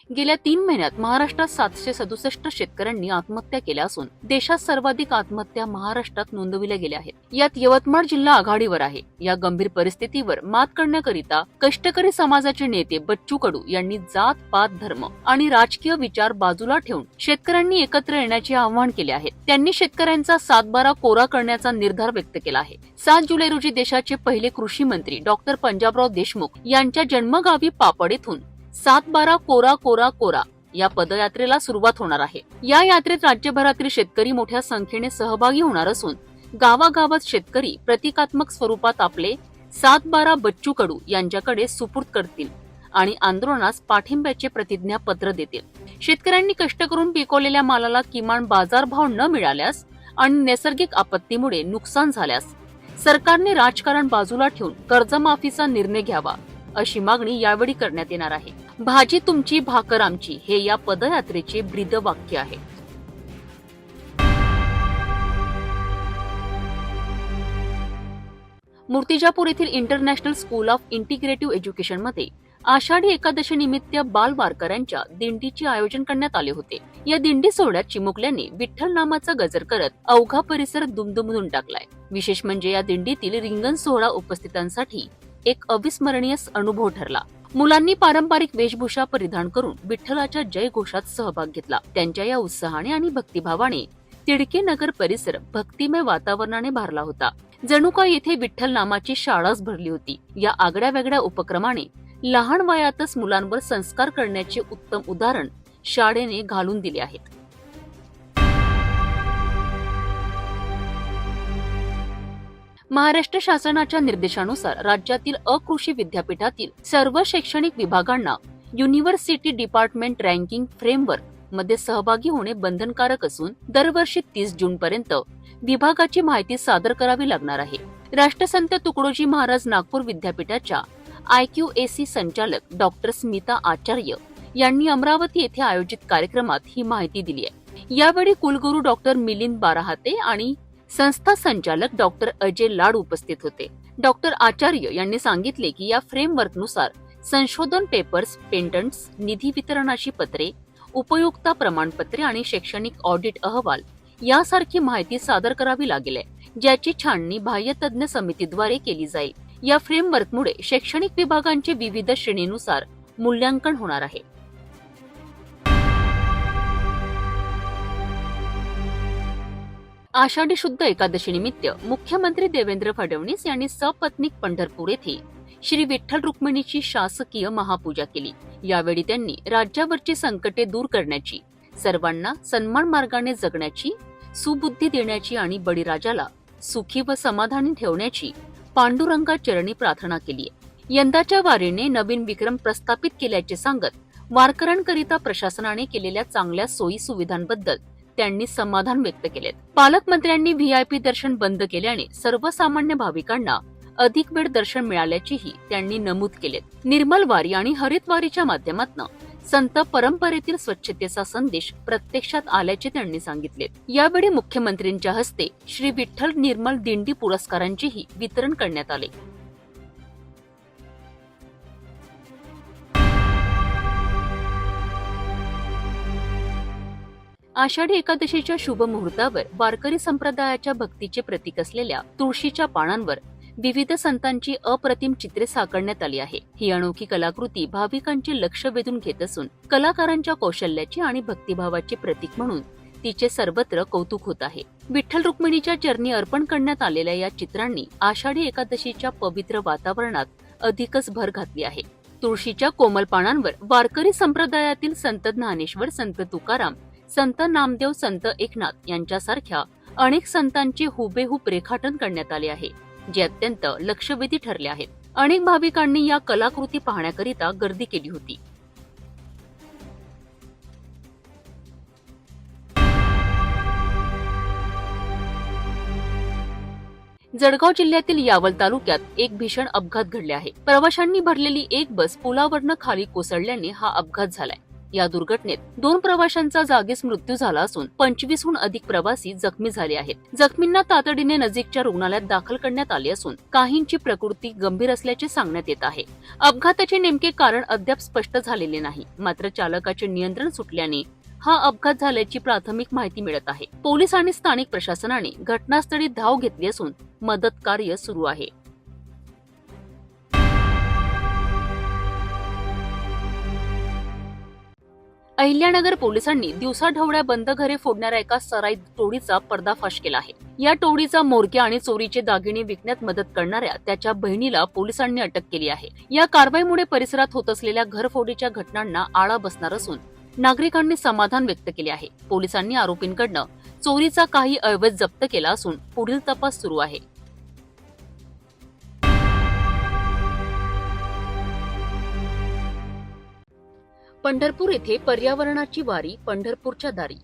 गेल्या 3 महिन्यात महाराष्ट्रात 767 शेतकऱ्यांनी आत्महत्या केल्या असून देशात सर्वाधिक आत्महत्या महाराष्ट्रात नोंदविल्या गेल्या आहेत. यात यवतमाळ जिल्हा आघाडीवर आहे. या गंभीर परिस्थितीवर मात करण्याकरिता कष्टकरी समाजाचे नेते बच्चू कडू यांनी जात पात धर्म आणि राजकीय विचार बाजूला ठेवून शेतकऱ्यांनी एकत्र येण्याचे आवाहन केले आहे. त्यांनी शेतकऱ्यांचा 7/12 कोरा करण्याचा निर्धार व्यक्त केला आहे. 7 जुलै रोजी देशाचे पहिले कृषी मंत्री डॉक्टर पंजाबराव देशमुख यांच्या जन्मगावी पापड येथून 7/12 कोरा कोरा कोरा या पदयात्रेला सुरुवात होणार आहे. या यात्रेत राज्यभरातील शेतकरी मोठ्या संख्येने सहभागी होणार असून गावागावात शेतकरी प्रतिकात्मक स्वरूपात आपले 7/12 बच्चू कडू यांच्याकडे सुपूर्द करतील आणि आंदोलनास पाठिंब्याचे प्रतिज्ञापत्र देतील. शेतकऱ्यांनी कष्ट करून पिकवलेल्या मालाला किमान बाजारभाव न मिळाल्यास आणि नैसर्गिक आपत्तीमुळे नुकसान झाल्यास सरकारने राजकारण बाजूला ठेवून कर्जमाफीचा निर्णय घ्यावा अशी मागणी यावेळी करण्यात येणार आहे. भाजी तुमची भाकर आमची हे या पदयात्रेचे ब्रीदवाक्य आहे. मूर्तिजापूर येथील international school of integrative education मध्ये आषाढी एकादशी निमित्त बाल वारकऱ्यांच्या दिंडीचे आयोजन करण्यात आले होते. या दिंडी सोहळ्यात चिमुकल्यांनी विठ्ठल नामाचा गजर करत अवघा परिसर दुमदुमून टाकलाय. विशेष म्हणजे या दिंडीतील रिंगण सोहळा उपस्थितांसाठी एक अविस्मरणीय अनुभव ठरला. मुलांनी पारंपरिक वेशभूषा परिधान करून विठ्ठलाच्या जयघोषात सहभाग घेतला. त्यांच्या या उत्साहाने आणि भक्तिभावाने तिडके नगर परिसर भक्तिमय वातावरणाने भारला होता. जणू काय येथे विठ्ठल नामाची शाळाच भरली होती. या आगळ्या वेगळ्या उपक्रमाने लहान वयातच मुलांवर संस्कार करण्याचे उत्तम उदाहरण शाळेने घालून दिले आहेत. महाराष्ट्र शासनाच्या निर्देशानुसार राज्यातील अकृषी विद्यापीठातील सर्व शैक्षणिक विभागांना युनिव्हर्सिटी डिपार्टमेंट रँकिंग फ्रेमवर्क मध्ये सहभागी होणे बंधनकारक असून दरवर्षी 30 जून पर्यंत विभागाची माहिती सादर करावी लागणार आहे. राष्ट्रसंत तुकडोजी महाराज नागपूर विद्यापीठाच्या IQAC संचालक डॉक्टर स्मिता आचार्य यांनी अमरावती येथे आयोजित कार्यक्रमात ही माहिती दिली आहे. यावेळी कुलगुरू डॉक्टर मिलिंद बाराहाते आणि संस्था संचालक डॉक्टर अजय लाड उपस्थित होते. डॉक्टर आचार्य यांनी सांगितले की या फ्रेमवर्कनुसार संशोधन पेपर्स, पेटंट्स, निधी वितरणाची पत्रे, उपयुक्तता प्रमाणपत्रे आणि शैक्षणिक ऑडिट अहवाल यासारखी माहिती सादर करावी लागेल, ज्याची छाननी बाह्य तज्ञ समितीद्वारे केली जाईल. या फ्रेमवर्कमुळे शैक्षणिक विभागांचे विविध श्रेणीनुसार मूल्यांकन होणार आहे. आषाढी शुद्ध एकादशी निमित्त मुख्यमंत्री देवेंद्र फडणवीस यांनी सपत्नीक पंढरपूर येथे श्री विठ्ठल रुक्मिणीची शासकीय महापूजा केली. यावेळी त्यांनी राज्यावरची संकटे दूर करण्याची, सर्वांना सन्मान मार्गाने जगण्याची, सुबुद्धी देण्याची आणि बळीराजाला सुखी व समाधानी ठेवण्याची पांडुरंगा चरणी प्रार्थना केली. यंदाच्या वारीने नवीन विक्रम प्रस्थापित केल्याचे सांगत वारकऱ्यांकरिता प्रशासनाने केलेल्या चांगल्या सोयी सुविधांबद्दल त्यांनी समाधान व्यक्त केले. पालकमंत्र्यांनी व्हीआयपी दर्शन बंद केल्याने सर्वसामान्य भाविकांना अधिक वेळ दर्शन मिळाल्याचेही त्यांनी नमूद केले. निर्मल वारी आणि हरित वारीच्या माध्यमातून संत परंपरेतील स्वच्छतेचा संदेश प्रत्यक्षात आल्याचे त्यांनी सांगितले. यावेळी मुख्यमंत्र्यांच्या हस्ते श्री विठ्ठल निर्मल दिंडी पुरस्कारांचेही वितरण करण्यात आले. आषाढी एकादशीच्या शुभ मुहूर्तावर वारकरी संप्रदायाच्या भक्तीचे प्रतीक असलेल्या तुळशीच्या पानांवर विविध संतांची अप्रतिम चित्रे साकारण्यात आली आहे. ही अनोखी कलाकृती भाविकांचे लक्ष वेधून घेत असून कलाकारांच्या कौशल्याचे आणि भक्तिभावाचे प्रतीक म्हणून तिचे सर्वत्र कौतुक होत आहे. विठ्ठल रुक्मिणीच्या चरणी अर्पण करण्यात आलेल्या या चित्रांनी आषाढी एकादशीच्या पवित्र वातावरणात अधिकच भर घातली आहे. तुळशीच्या कोमल पानांवर वारकरी संप्रदायातील संत ज्ञानेश्वर, संत तुकाराम, संत नामदेव, संत एकनाथ यांच्यासारख्या अनेक संतांचे हुबेहूब रेखाटन करण्यात आले आहे, जे अत्यंत लक्षवेधी ठरले आहेत. अनेक भाविकांनी या कलाकृती पाहण्याकरिता गर्दी केली होती. जळगाव जिल्ह्यातील यावल तालुक्यात एक भीषण अपघात घडले आहे. प्रवाशांनी भरलेली एक बस पुलावरनं खाली कोसळल्याने हा अपघात झालाय. या दुर्घटनेत 2 प्रवाशांचा जागीच मृत्यू झाला असून 25हून अधिक प्रवासी जखमी झाले आहेत। जखमींना तातडीने नजीकच्या रुग्णालयात दाखल करण्यात आले असून काहींची प्रकृती गंभीर असल्याचे सांगण्यात येत आहे। अपघाताचे नेमके कारण अद्याप स्पष्ट झालेले नाही, मात्र चालकाचे नियंत्रण सुटल्याने हा अपघात झाल्याची प्राथमिक माहिती मिळत आहे। पोलीस आणि स्थानिक प्रशासनाने घटनास्थळी धाव घेतली असून मदत कार्य सुरू आहे। अहिल्यानगर पोलिसांनी दिवसाढवळ्या बंद घरे फोडणाऱ्या एका सराईत टोळीचा पर्दाफाश केला आहे। या टोळीचा म्होरक्या आणि चोरीचे दागिने विकण्यात मदत करणाऱ्या त्याच्या बहिणीला पोलिसांनी अटक केली आहे। या कारवाईमुळे परिसरात होत असलेल्या घरफोडीच्या घटनांना आळा बसणार असून नागरिकांनी समाधान व्यक्त केले आहे। पोलिसांनी आरोपींकडनं चोरीचा काही ऐवज जप्त केला असून पुढील तपास सुरू आहे। पंढरपूर येथे पर्यावरणाची वारी पंढरपूरच्या दारी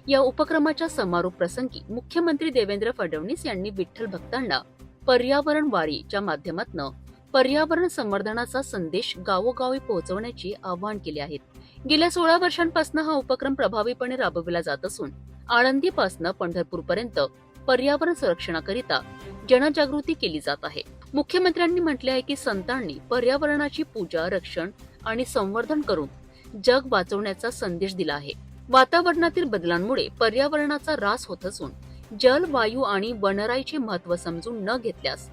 या उपक्रमाच्या समारोप प्रसंगी मुख्यमंत्री देवेंद्र फडणवीस यांनी विठ्ठल भक्तांना पर्यावरण वारीच्या माध्यमातून पर्यावरण संवर्धनाचा संदेश गावोगावी पोहोचवण्याचे आवाहन केले आहे। गेल्या 16 वर्षांपासून हा उपक्रम प्रभावीपणे राबविला जात असून आळंदीपासून पंढरपूरपर्यंत पर्यावरण संरक्षणाकरिता जनजागृती केली जात आहे। मुख्यमंत्र्यांनी म्हटले आहे की संतांनी पर्यावरणाची पूजा, रक्षण आणि संवर्धन करून जग वाचवण्याचा संदेश दिला आहे। वातावरणातील बदलांमुळे पर्यावरणाचा ऱ्हास होत असून जल, वायू आणि वनराईचे महत्त्व समजून न घेतल्यास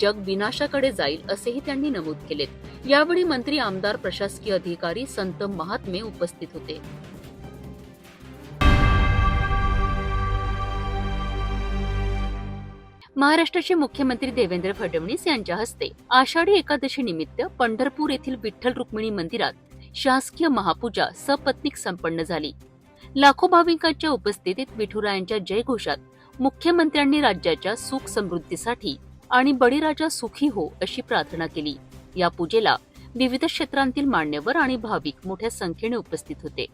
जग विनाशाकडे जाईल असेही त्यांनी नमूद केलेत। यावेळी मंत्री, आमदार, प्रशासकीय अधिकारी, संत, महात्मे उपस्थित होते। महाराष्ट्राचे मुख्यमंत्री देवेंद्र फडणवीस यांच्या हस्ते आषाढी एकादशी निमित्त पंढरपूर येथील विठ्ठल रुक्मिणी मंदिरात शासकीय महापूजा सपत्नीक संपन्न झाली। लाखो भाविकांच्या उपस्थितीत विठुरायांच्या जयघोषात मुख्यमंत्र्यांनी राज्याच्या सुख समृद्धीसाठी आणि बळीराजा सुखी हो अशी प्रार्थना केली। या पूजेला विविध क्षेत्रांतील मान्यवर आणि भाविक मोठ्या संख्येने उपस्थित होते।